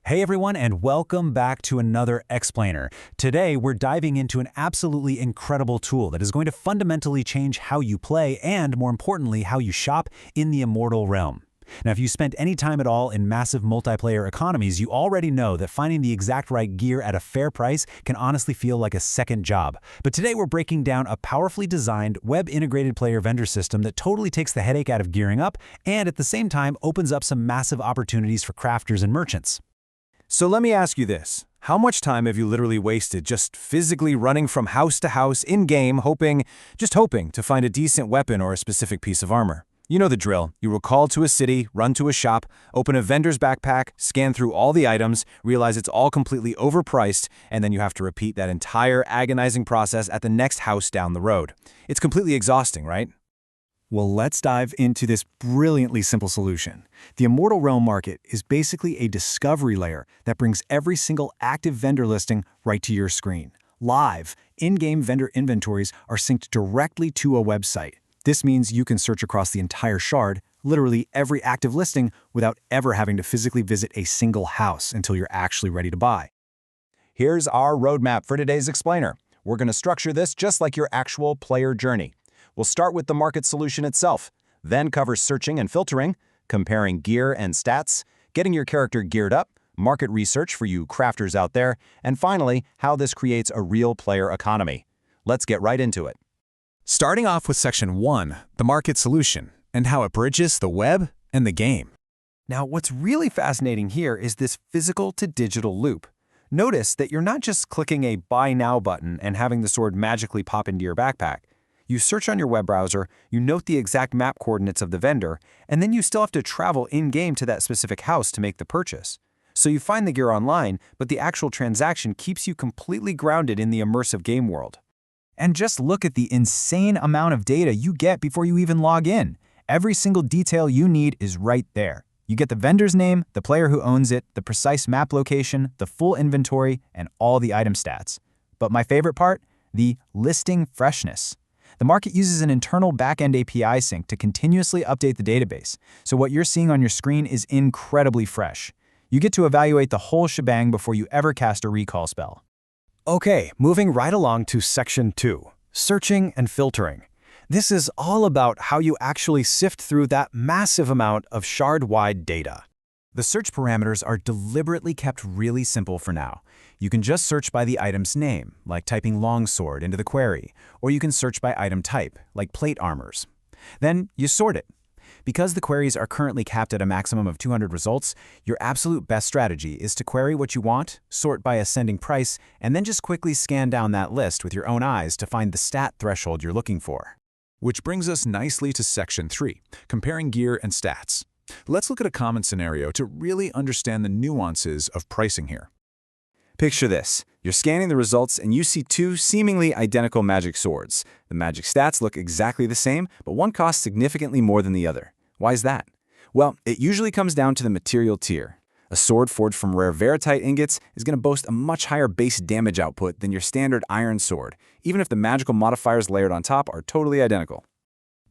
Hey everyone, and welcome back to another Explainer. Today, we're diving into an absolutely incredible tool that is going to fundamentally change how you play and, more importantly, how you shop in the Immortal Realm. Now, if you spent any time at all in massive multiplayer economies, you already know that finding the exact right gear at a fair price can honestly feel like a second job. But today we're breaking down a powerfully designed, web-integrated player vendor system that totally takes the headache out of gearing up and at the same time opens up some massive opportunities for crafters and merchants. So let me ask you this. How much time have you literally wasted just physically running from house to house in-game, hoping to find a decent weapon or a specific piece of armor? You know the drill. You will call to a city, run to a shop, open a vendor's backpack, scan through all the items, realize it's all completely overpriced, and then you have to repeat that entire agonizing process at the next house down the road. It's completely exhausting, right? Well, let's dive into this brilliantly simple solution. The Immortal Realm market is basically a discovery layer that brings every single active vendor listing right to your screen. Live, in-game vendor inventories are synced directly to a website. This means you can search across the entire shard, literally every active listing, without ever having to physically visit a single house until you're actually ready to buy. Here's our roadmap for today's explainer. We're going to structure this just like your actual player journey. We'll start with the market solution itself, then cover searching and filtering, comparing gear and stats, getting your character geared up, market research for you crafters out there, and finally, how this creates a real player economy. Let's get right into it. Starting off with Section 1, the market solution, and how it bridges the web and the game. Now, what's really fascinating here is this physical-to-digital loop. Notice that you're not just clicking a Buy Now button and having the sword magically pop into your backpack. You search on your web browser, you note the exact map coordinates of the vendor, and then you still have to travel in-game to that specific house to make the purchase. So you find the gear online, but the actual transaction keeps you completely grounded in the immersive game world. And just look at the insane amount of data you get before you even log in. Every single detail you need is right there. You get the vendor's name, the player who owns it, the precise map location, the full inventory, and all the item stats. But my favorite part? The listing freshness. The market uses an internal backend API sync to continuously update the database, so what you're seeing on your screen is incredibly fresh. You get to evaluate the whole shebang before you ever cast a recall spell. Okay, moving right along to Section 2, searching and filtering. This is all about how you actually sift through that massive amount of shard-wide data. The search parameters are deliberately kept really simple for now. You can just search by the item's name, like typing longsword into the query, or you can search by item type, like plate armors. Then you sort it. Because the queries are currently capped at a maximum of 200 results, your absolute best strategy is to query what you want, sort by ascending price, and then just quickly scan down that list with your own eyes to find the stat threshold you're looking for. Which brings us nicely to Section 3, comparing gear and stats. Let's look at a common scenario to really understand the nuances of pricing here. Picture this. You're scanning the results and you see two seemingly identical magic swords. The magic stats look exactly the same, but one costs significantly more than the other. Why is that? Well, it usually comes down to the material tier. A sword forged from rare veritite ingots is going to boast a much higher base damage output than your standard iron sword, even if the magical modifiers layered on top are totally identical.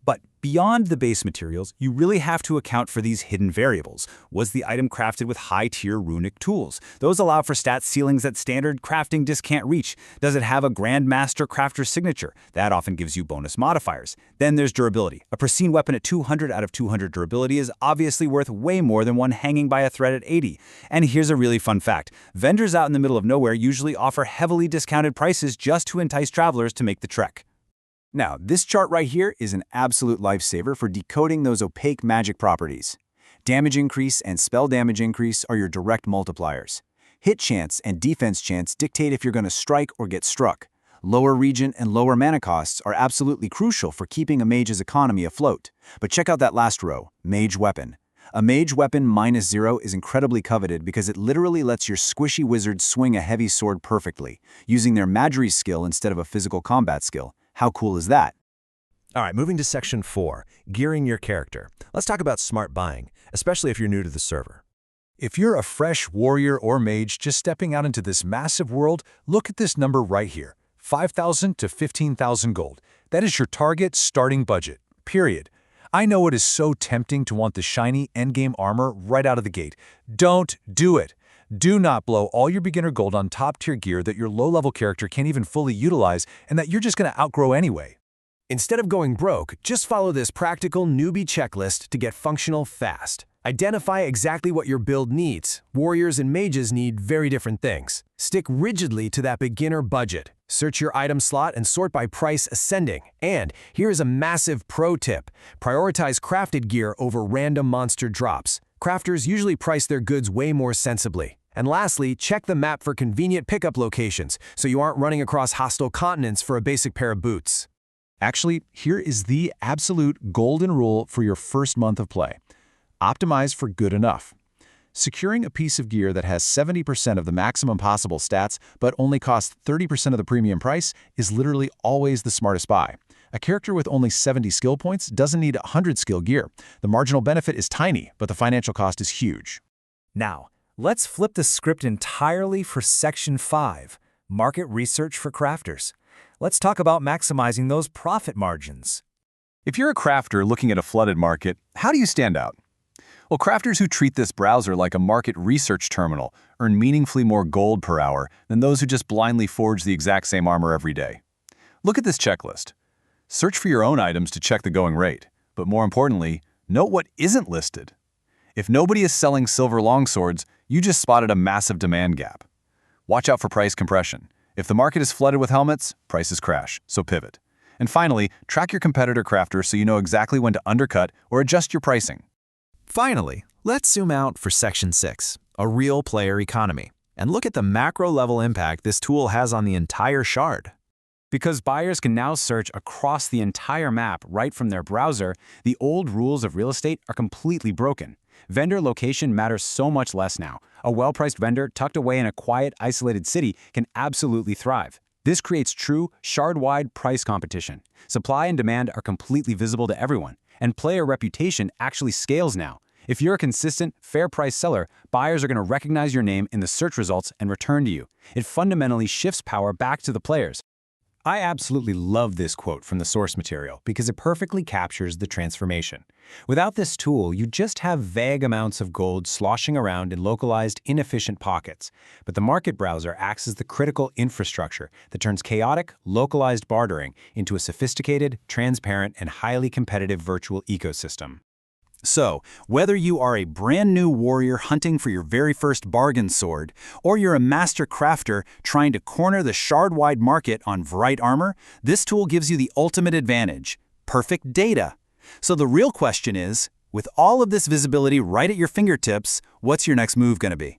But beyond the base materials, you really have to account for these hidden variables. Was the item crafted with high-tier runic tools? Those allow for stat ceilings that standard crafting discs can't reach. Does it have a Grandmaster Crafter signature? That often gives you bonus modifiers. Then there's durability. A pristine weapon at 200 out of 200 durability is obviously worth way more than one hanging by a thread at 80. And here's a really fun fact. Vendors out in the middle of nowhere usually offer heavily discounted prices just to entice travelers to make the trek. Now, this chart right here is an absolute lifesaver for decoding those opaque magic properties. Damage increase and spell damage increase are your direct multipliers. Hit chance and defense chance dictate if you're going to strike or get struck. Lower region and lower mana costs are absolutely crucial for keeping a mage's economy afloat. But check out that last row, Mage Weapon. A Mage Weapon -0 is incredibly coveted because it literally lets your squishy wizard swing a heavy sword perfectly, using their Magery skill instead of a physical combat skill. How cool is that? All right, moving to Section 4, gearing your character. Let's talk about smart buying, especially if you're new to the server. If you're a fresh warrior or mage just stepping out into this massive world, look at this number right here, 5,000 to 15,000 gold. That is your target starting budget, period. I know it is so tempting to want the shiny endgame armor right out of the gate. Don't do it. Do not blow all your beginner gold on top-tier gear that your low-level character can't even fully utilize and that you're just going to outgrow anyway. Instead of going broke, just follow this practical newbie checklist to get functional fast. Identify exactly what your build needs. Warriors and mages need very different things. Stick rigidly to that beginner budget. Search your item slot and sort by price ascending. And here is a massive pro tip. Prioritize crafted gear over random monster drops. Crafters usually price their goods way more sensibly. And lastly, check the map for convenient pickup locations so you aren't running across hostile continents for a basic pair of boots. Actually, here is the absolute golden rule for your first month of play. Optimize for good enough. Securing a piece of gear that has 70% of the maximum possible stats but only costs 30% of the premium price is literally always the smartest buy. A character with only 70 skill points doesn't need 100 skill gear. The marginal benefit is tiny, but the financial cost is huge. Now, let's flip the script entirely for Section 5, Market Research for Crafters. Let's talk about maximizing those profit margins. If you're a crafter looking at a flooded market, how do you stand out? Well, crafters who treat this browser like a market research terminal earn meaningfully more gold per hour than those who just blindly forge the exact same armor every day. Look at this checklist. Search for your own items to check the going rate, but more importantly, note what isn't listed. If nobody is selling silver longswords, you just spotted a massive demand gap. Watch out for price compression. If the market is flooded with helmets, prices crash, so pivot. And finally, track your competitor crafter so you know exactly when to undercut or adjust your pricing. Finally, let's zoom out for Section 6, a real player economy, and look at the macro-level impact this tool has on the entire shard. Because buyers can now search across the entire map right from their browser, the old rules of real estate are completely broken. Vendor location matters so much less now. A well-priced vendor tucked away in a quiet, isolated city can absolutely thrive. This creates true, shard-wide price competition. Supply and demand are completely visible to everyone, and player reputation actually scales now. If you're a consistent, fair-price seller, buyers are going to recognize your name in the search results and return to you. It fundamentally shifts power back to the players. I absolutely love this quote from the source material because it perfectly captures the transformation. Without this tool, you just have vague amounts of gold sloshing around in localized, inefficient pockets. But the market browser acts as the critical infrastructure that turns chaotic, localized bartering into a sophisticated, transparent, and highly competitive virtual ecosystem. So, whether you are a brand new warrior hunting for your very first bargain sword, or you're a master crafter trying to corner the shard-wide market on bright armor, this tool gives you the ultimate advantage: perfect data. So the real question is, with all of this visibility right at your fingertips, what's your next move going to be?